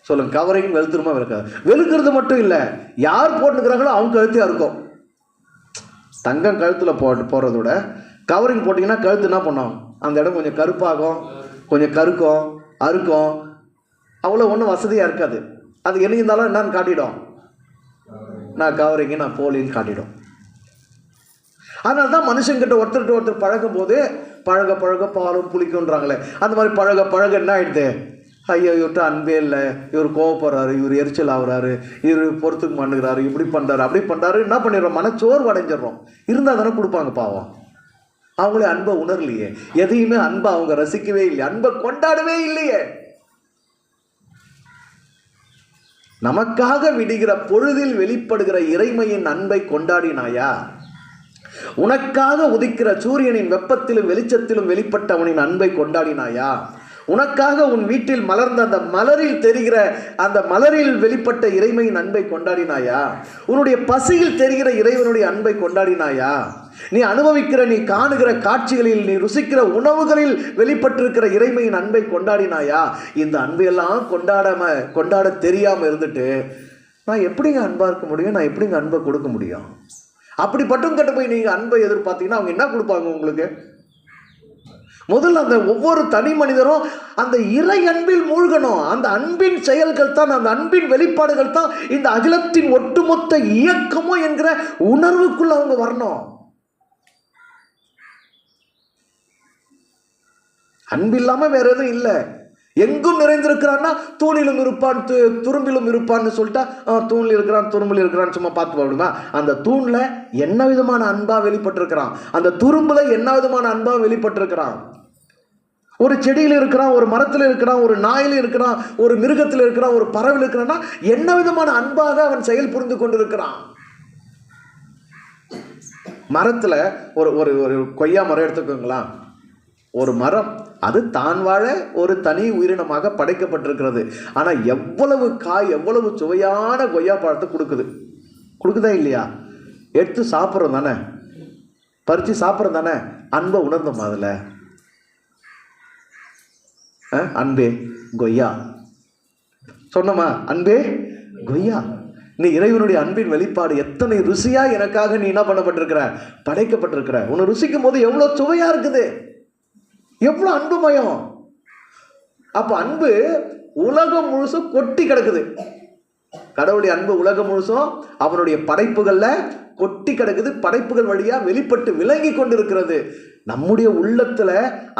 சொல்லுங்க, கவரிங் வெளுத்துருமா வெளுக்காதா? வெளுக்கிறது மட்டும் இல்லை, யார் போட்டுக்கிறாங்களோ அவங்க கழுத்தையா இருக்கும். தங்கம் கழுத்தில் போடுறத விட கவரிங் போட்டிங்கன்னா கழுத்து என்ன பண்ணும், அந்த இடம் கொஞ்சம் கருப்பாகும், கொஞ்சம் கருக்கும், அறுக்கும், அவ்வளோ ஒன்றும் வசதியாக இருக்காது. அது என்ன இருந்தாலும் என்னன்னு காட்டிடும், நான் கவரிங்க நான் போலின்னு காட்டிடும். அதனால தான் மனுஷங்கிட்ட ஒருத்தர்கிட்ட ஒருத்தர் பழகும் போது பழக பழக பாலும் புளிக்குன்றாங்களே, அந்த மாதிரி பழக பழக என்ன ஆகிடுது, ஐயோ இவர்கிட்ட அன்பே இல்லை, இவர் கோவப்படுறாரு, இவர் எரிச்சல் ஆகுறாரு, இவர் பொறுத்துக்கு பண்ணுகிறாரு, இப்படி பண்ணுறாரு அப்படி பண்ணுறாரு, என்ன பண்ணிடுறோம், மனச்சோர்வு அடைஞ்சிடறோம். இருந்தால் தானே கொடுப்பாங்க பாவம். அவங்களே அன்பை உணரலையே, எதையுமே அன்பை அவங்க ரசிக்கவே இல்லையே, அன்பை கொண்டாடவே இல்லையே. நமக்காக விடுகிற பொழுதில் வெளிப்படுகிற இறைமையின் அன்பை கொண்டாடினாயா? உனக்காக உதிக்கிற சூரியனின் வெப்பத்திலும் வெளிச்சத்திலும் வெளிப்பட்டவனின் அன்பை கொண்டாடினாயா? உனக்காக உன் வீட்டில் மலர்ந்த அந்த மலரில் தெரிகிற அந்த மலரில் வெளிப்பட்ட இறைமையின் அன்பை கொண்டாடினாயா? உன்னுடைய பசியில் தெரிகிற இறைவனுடைய அன்பை கொண்டாடினாயா? நீ அனுபவிக்கிற, நீ காணுகிற காட்சிகளில், நீ ருசிக்கிற உணவுகளில் வெளிப்பட்டிருக்கிற இறைமையின் அன்பை கொண்டாடினாயா? இந்த அன்பையெல்லாம் கொண்டாட தெரியாமல் இருந்துட்டு நான் எப்படிங்க அன்பாக இருக்க முடியும், நான் எப்படிங்க அன்பை கொடுக்க முடியும்? அப்படி பட்டும் கட்ட போய் நீங்கள் அன்பை எதிர்பார்த்தீங்கன்னா அவங்க என்ன கொடுப்பாங்க உங்களுக்கு? முதல்ல அந்த ஒவ்வொரு தனி மனிதரும் அந்த இறை அன்பில் மூழ்கணும். அந்த அன்பின் செயல்கள் தான், அந்த அன்பின் வெளிப்பாடுகள் தான் இந்த அகிலத்தின் ஒட்டுமொத்த இயக்கமோ என்கிற உணர்வுக்குள்ள அவங்க வரணும். அன்பில்லாம வேற எதுவும் இல்லை. எங்கும் நிறைந்திருக்கிறான்னா தூணிலும் இருப்பான் துரும்பிலும் இருப்பான்னு சொல்லிட்டா தூணில் இருக்கிறான் துரும்பில் இருக்கிறான்னு சும்மா பார்த்து போடுமா? அந்த தூண்ல என்ன விதமான அன்பா வெளிப்பட்டிருக்கிறான், அந்த துரும்புல என்ன விதமான அன்பா வெளிப்பட்டிருக்கிறான். ஒரு செடியில் இருக்கிறான், ஒரு மரத்தில் இருக்கிறான், ஒரு நாயில் இருக்கிறான், ஒரு மிருகத்தில் இருக்கிறான், ஒரு பறவையில் இருக்கிறான்னா என்ன விதமான அன்பாக அவன் செயல் புரிந்து கொண்டிருக்கிறான். மரத்துல ஒரு ஒரு கொய்யா மரம் எடுத்துக்கோங்களா. ஒரு மரம் அது தான் வாழ ஒரு தனி உயிரினமாக படைக்கப்பட்டிருக்கிறது. ஆனால் எவ்வளவு காய், எவ்வளவு சுவையான கொய்யா பழத்தை கொடுக்குதா இல்லையா? எடுத்து சாப்பிட்றோம் தானே, பறித்து சாப்பிட்றோம் தானே. அன்பை உணர்ந்தோம் அதில். அன்பே கொய்யா சொன்னமா, அன்பே கொய்யா. நீ இறைவனுடைய அன்பின் வெளிப்பாடு. எத்தனை ருசியா எனக்காக நீ என்ன பண்ணப்பட்டிருக்கிற, படைக்கப்பட்டிருக்கிற. உன்னை ருசிக்கும் போது எவ்வளோ சுவையா இருக்குது, எவ்வளோ அன்புமயம். அப்போ அன்பு உலகம் முழுசும் கொட்டி கிடக்குது. கடவுளுடைய அன்பு உலகம் முழுசும் அவனுடைய படைப்புகள்ல கொட்டி கிடக்குது. படைப்புகள் வழியா வெளிப்பட்டு விளங்கி கொண்டிருக்கிறது. நம்முடைய உள்ளத்துல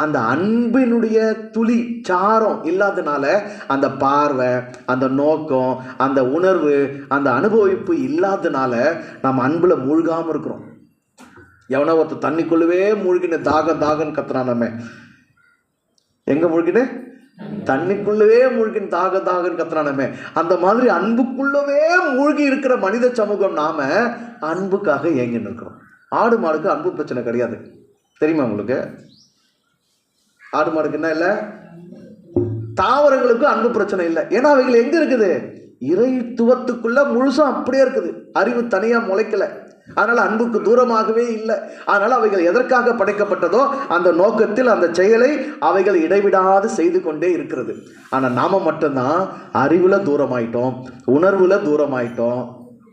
அந்த அன்பினுடைய துளி சாரம் இல்லாதனால, அந்த பார்வை, அந்த நோக்கம், அந்த உணர்வு, அந்த அனுபவிப்பு இல்லாதனால நம்ம அன்புல மூழ்காம இருக்கிறோம். எவனோ ஒருத்தர் தண்ணிக்குள்ளவே மூழ்கின தாகன்னு கத்துறான். நம்ம எங்க மூழ்கின? தண்ணிக்குள்ளவே மூழ்கின் தாகன்னு கத்துறானமே. அந்த மாதிரி அன்புக்குள்ளவே மூழ்கி இருக்கிற மனித சமூகம் நாம அன்புக்காக ஏங்கின்னு இருக்கிறோம். ஆடு மாடுக்கு அன்பு பிரச்சனை கிடையாது, தெரியுமா உங்களுக்கு? ஆடு மாடுக்கு என்ன இல்லை, தாவரங்களுக்கு அன்பு பிரச்சனை இல்லை. ஏன்னா அவைகள் எங்க இருக்குது? இறைத்துவத்துக்குள்ள முழுசும் அப்படியே இருக்குது. அறிவு தனியா முளைக்கல, அதனால அன்புக்கு தூரமாகவே இல்லை. அதனால அவைகள் எதற்காக படைக்கப்பட்டதோ அந்த நோக்கத்தில் அந்த செயலை அவைகள் இடைவிடாது செய்து கொண்டே இருக்கிறது. ஆனா நாம மட்டும்தான் அறிவுல தூரமாயிட்டோம், உணர்வுல தூரமாயிட்டோம்,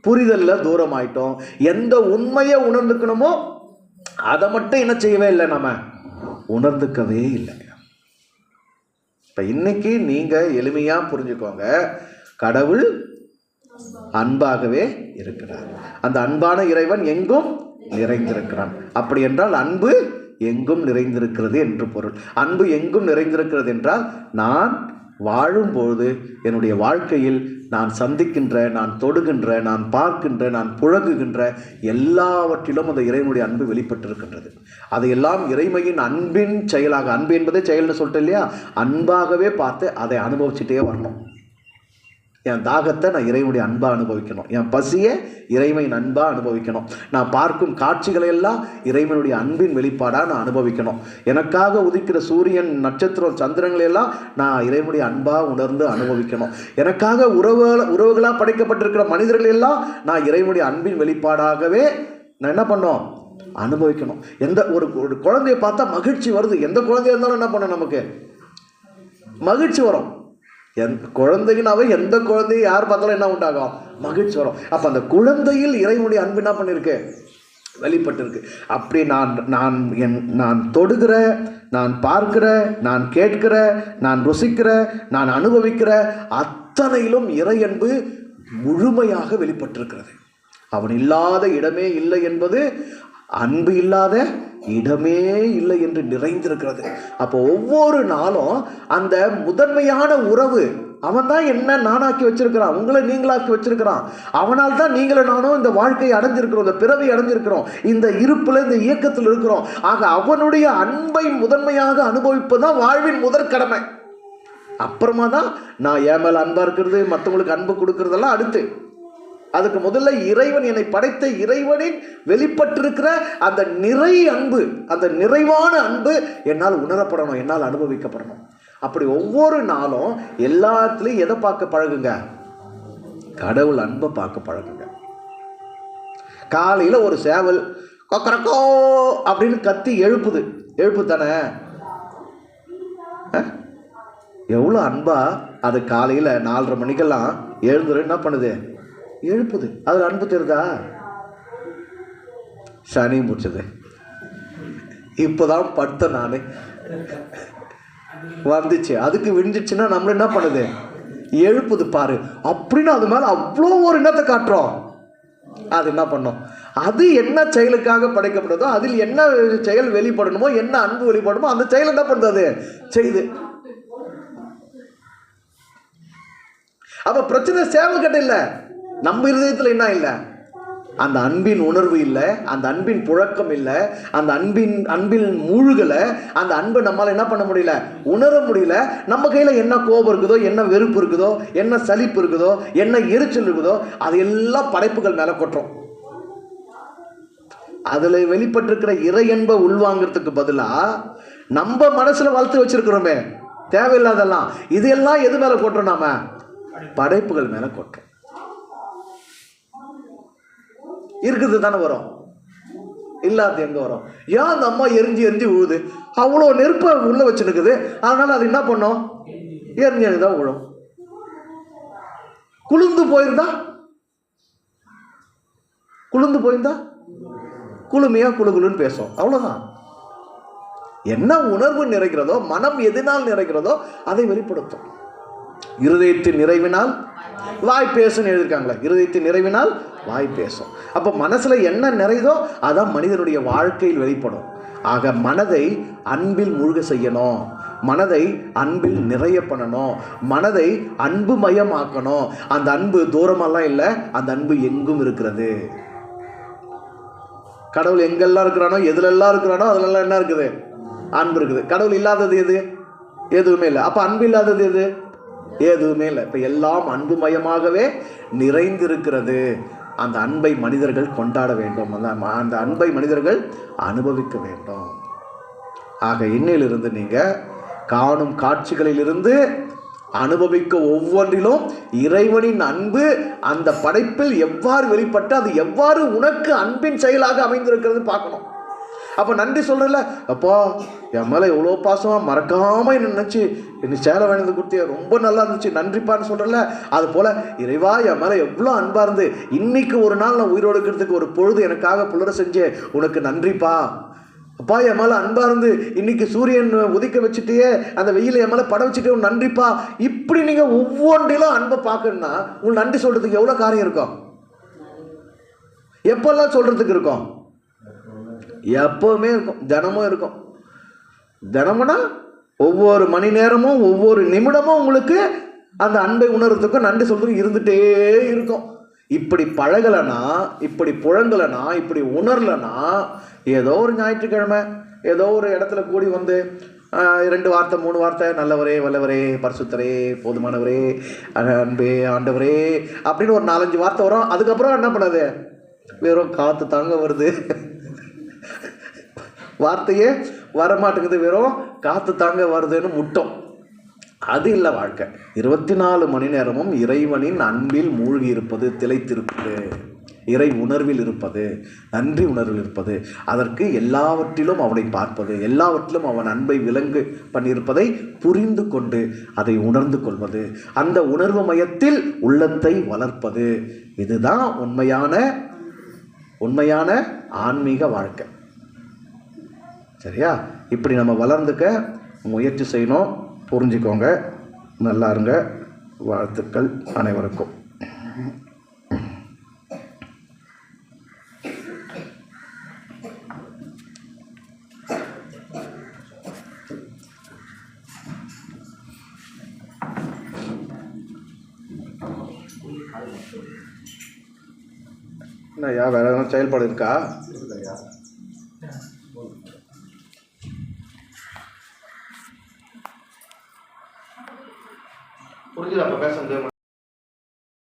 புரிதல்ல தூரமாயிட்டோம். எந்த உண்மையை உணர்ந்துக்கணுமோ அதை மட்டும் என்ன செய்யவே இல்லை, நம்ம உணர்ந்துக்கவே இல்லை. இப்ப இன்னைக்கு நீங்க எளிமையா புரிஞ்சுக்கோங்க, கடவுள் அன்பாகவே இருக்கிறார். அந்த அன்பான இறைவன் எங்கும் நிறைந்திருக்கிறான். அப்படி என்றால் அன்பு எங்கும் நிறைந்திருக்கிறது என்று பொருள். அன்பு எங்கும் நிறைந்திருக்கிறது என்றால் நான் வாழும்போது என்னுடைய வாழ்க்கையில் நான் சந்திக்கின்ற, நான் தொடுகின்ற, நான் பார்க்கின்ற, நான் புழங்குகின்ற எல்லாவற்றிலும் அந்த இறைவனுடைய அன்பு வெளிப்பட்டிருக்கின்றது. அதையெல்லாம் இறைமையின் அன்பின் செயலாக, அன்பு என்பதே செயல்னு சொல்லிட்டு இல்லையா, அன்பாகவே பார்த்து அதை அனுபவிச்சுட்டே வரணும். என் தாகத்தை நான் இறைவனுடைய அன்பா அனுபவிக்கணும், என் பசியை இறைவனின் அன்பா அனுபவிக்கணும், நான் பார்க்கும் காட்சிகளை எல்லாம் இறைவனுடைய அன்பின் வெளிப்பாடாக நான் அனுபவிக்கணும். எனக்காக உதிக்கிற சூரியன், நட்சத்திரம், சந்திரங்களை எல்லாம் நான் இறைவனுடைய அன்பா உணர்ந்து அனுபவிக்கணும். எனக்காக உறவுகளாக படைக்கப்பட்டிருக்கிற மனிதர்கள் எல்லாம் நான் இறைவனுடைய அன்பின் வெளிப்பாடாகவே நான் என்ன பண்ணோம், அனுபவிக்கணும். எந்த ஒரு குழந்தைய பார்த்தா மகிழ்ச்சி வருது. எந்த குழந்தையா இருந்தாலும் என்ன பண்ணணும், நமக்கு மகிழ்ச்சி வரும். குழந்தைனாவே எந்த குழந்தையும் யார் பார்த்தாலும் என்ன உண்டாகும், மகிழ்ச்சி வரும். அப்ப அந்த குழந்தையில் இறைவனுடைய அன்பு என்ன பண்ணிருக்கு, வெளிப்பட்டிருக்கு. அப்படி நான் தொடுகிற, நான் பார்க்கிற, நான் கேட்கிற, நான் ருசிக்கிற, நான் அனுபவிக்கிற அத்தனையிலும் இறை அன்பு முழுமையாக வெளிப்பட்டிருக்கிறது. அவன் இல்லாத இடமே இல்லை என்பது அன்பு இல்லாத இடமே இல்லை என்று நிறைந்திருக்கிறது. அப்போ ஒவ்வொரு நாளும் அந்த முதன்மையான உறவு அவன் தான் என்ன நானாக்கி வச்சிருக்கிறான், உங்களை நீங்களாக்கி வச்சிருக்கிறான். அவனால் தான் நீங்களும் நானும் இந்த வாழ்க்கையை அடைஞ்சிருக்கிறோம், இந்த பிறவி அடைஞ்சிருக்கிறோம், இந்த இருப்புல இந்த இயக்கத்தில் இருக்கிறோம். ஆக அவனுடைய அன்பை முதன்மையாக அனுபவிப்பதுதான் வாழ்வின் முதற் கடமை. அப்புறமா தான் நான் என் மேல அன்பா இருக்கிறது, மற்றவங்களுக்கு அன்பு கொடுக்கறதெல்லாம் அடுத்து. அதுக்கு முதல்ல இறைவன், என்னை படைத்த இறைவனின் வெளிப்பட்டிருக்கிற அந்த நிறை அன்பு, அந்த நிறைவான அன்பு என்னால் உணரப்படணும், என்னால் அனுபவிக்கப்படணும். அப்படி ஒவ்வொரு நாளும் எல்லாத்துலேயும் எதை பார்க்க பழகுங்க? கடவுள் அன்பை பார்க்க பழகுங்க. காலையில் ஒரு சேவல் கொக்கரக்கோ அப்படின்னு கத்தி எழுப்பு தானே, எவ்வளோ அன்பா அது காலையில் 4:30 மணிக்கெல்லாம் எழுந்துரு என்ன பண்ணுது? எழுப்புது. அதில் அன்பு தெரியுதா? சனி முடிச்சது. இப்போதான் படுத்த நான் வந்துச்சு, அதுக்கு விழுந்துச்சுன்னா நம்மள என்ன பண்ணுது? எழுப்புது பாரு அப்படின்னு அது மேலே அவ்வளோ ஒரு எண்ணத்தை காட்டுறோம். அது என்ன பண்ணோம்? அது என்ன செயலுக்காக படைக்கப்படுதோ, அதில் என்ன செயல் வெளிப்படணுமோ, என்ன அன்பு வெளிப்படணுமோ அந்த செயல் என்ன பண்ணுறது? செய்து. அப்போ பிரச்சனை சேவல்கிட்ட இல்லை, நம்ம இருதயத்தில் என்ன இல்லை? அந்த அன்பின் உணர்வு இல்லை, அந்த அன்பின் புழக்கம் இல்லை, அந்த அன்பின் மூழ்கலை. அந்த அன்பை நம்மளால் என்ன பண்ண முடியல? உணர முடியல. நம்ம கையில் என்ன கோபம் இருக்குதோ, என்ன வெறுப்பு இருக்குதோ, என்ன சலிப்பு இருக்குதோ, என்ன எரிச்சல் இருக்குதோ அது எல்லாம் படைப்புகள் மேலே கொட்டுறோம். அதில் வெளிப்பட்டிருக்கிற இறை அன்பை உள்வாங்கிறதுக்கு பதிலாக நம்ம மனசில் வளர்த்து வச்சிருக்கிறோமே தேவையில்லாதெல்லாம், இதெல்லாம் எது மேலே கொட்டுறோம்? நாம படைப்புகள் மேலே கொட்டுறோம். இருக்குது தானே வரும், இல்லாத எங்கே வரும்? ஏன் அந்த அம்மா எரிஞ்சு விழுது? அவ்வளோ நெருப்பை உள்ள வச்சுருக்குது, அதனால அது என்ன பண்ணும்? எரிஞ்சு தான் விழும். குளிர்ந்து போயிருந்தா குளுமையா குளுகுலுன்னு பேசும், அவ்வளோதான். என்ன உணர்வு நிறைகிறதோ, மனம் எதனால் நிறைகிறதோ அதை வெளிப்படுத்தும். இருதயத்தின் நிறைவினால் வாய் பேசுன்னு எழுதியிருக்காங்களே, இருதயத்தின் நிறைவினால் வாய் பேசும். அப்போ மனசுல என்ன நிறைதோ அதான் மனிதனுடைய வாழ்க்கையில் வெளிப்படும். ஆக மனதை அன்பில் மூழ்க செய்யணும், மனதை அன்பில் நிறைய பண்ணணும், மனதை அன்பு மயமாக்கணும். அந்த அன்பு தூரமெல்லாம் இல்லை, அந்த அன்பு எங்கும் இருக்கிறது. கடவுள் எங்கெல்லாம் இருக்கிறானோ, எதுலெல்லாம் இருக்கிறானோ அதுலெல்லாம் என்ன இருக்குது? அன்பு இருக்குது. கடவுள் இல்லாதது எது? எதுவுமே இல்லை. அப்போ அன்பு இல்லாதது எது? எதுவுமே இல்லை. இப்போ எல்லாம் அன்புமயமாகவே நிறைந்திருக்கிறது. அந்த அன்பை மனிதர்கள் கொண்டாட வேண்டும், அந்த அன்பை மனிதர்கள் அனுபவிக்க வேண்டும். ஆக இன்னையிலிருந்து நீங்கள் காணும் காட்சிகளிலிருந்து அனுபவிக்க ஒவ்வொன்றிலும் இறைவனின் அன்பு அந்த படைப்பில் எவ்வாறு வெளிப்பட்டு அது எவ்வாறு உனக்கு அன்பின் செயலாக அமைந்திருக்கிறது பார்க்கணும். அப்போ நன்றி சொல்கிறல, அப்பா என் மேலே எவ்வளோ பாசமாக மறக்காமல் என்ன நினச்சி என்ன சேலை வாங்கினது கொடுத்திய ரொம்ப நல்லா இருந்துச்சு நன்றிப்பான்னு சொல்கிறல, அது போல் இறைவா என் மேலே எவ்வளோ அன்பாக இருந்து இன்னைக்கு ஒரு நாள் நான் உயிரோடு இருக்கிறதுக்கு ஒரு பொழுது எனக்காக புலர செஞ்சே உனக்கு நன்றிப்பா. அப்பா என் மேலே அன்பாக இருந்து இன்னைக்கு சூரியன் உதிக்க வச்சுட்டே அந்த வெயில என் மேலே பட வச்சுட்டே நன்றிப்பா. இப்படி நீங்கள் ஒவ்வொன்றிலும் அன்பை பார்க்கணுன்னா உங்களுக்கு நன்றி சொல்கிறதுக்கு எவ்வளோ காரியம் இருக்கும்? எப்பெல்லாம் சொல்கிறதுக்கு இருக்கும்? எப்பவுமே இருக்கும், தினமும் இருக்கும். தினமும்னா ஒவ்வொரு மணி நேரமும் ஒவ்வொரு நிமிடமும் உங்களுக்கு அந்த அன்பை உணர்றதுக்கும் நன்றி சொல்றதுக்கும் இருந்துகிட்டே இருக்கும். இப்படி பழகலைன்னா, இப்படி புழங்கலைன்னா, இப்படி உணரலைன்னா ஏதோ ஒரு ஞாயிற்றுக்கிழமை ஏதோ ஒரு இடத்துல கூடி வந்து 2 வார்த்தை 3 வார்த்தை நல்லவரே வல்லவரே பரிசுத்தரே போதுமானவரே அன்பே ஆண்டவரே அப்படின்னு ஒரு 4-5 வார்த்தை வரும். அதுக்கப்புறம் என்ன பண்ணாது? வெறும் காற்று தாங்க வருது, வார்த்தையே வரமாட்டேங்குது, வெறும் காற்று தாங்க வருதுன்னு முட்டும். அது இல்லை வாழ்க்கை. 24 மணி நேரமும் இறைவனின் அன்பில் மூழ்கி இருப்பது, திளைத்திருப்பது, இறை உணர்வில் இருப்பது, நன்றி உணர்வில் இருப்பது, அதற்கு எல்லாவற்றிலும் அவனை பார்ப்பது, எல்லாவற்றிலும் அவன் அன்பை விளங்கு பண்ணியிருப்பதை புரிந்து கொண்டு அதை உணர்ந்து கொள்வது, அந்த உணர்வு மயத்தில் உள்ளத்தை வளர்ப்பது, இதுதான் உண்மையான ஆன்மீக வாழ்க்கை. சரியா? இப்படி நம்ம வளர்ந்துக்க முயற்சி செய்யணும். புரிஞ்சுக்கோங்க. நல்லா இருங்க. வாழ்த்துக்கள் அனைவருக்கும். என்னய்யா வேற எதனா செயல்பாடு இருக்கா? புரிஞ்சுதா அப்ப பேசுறது?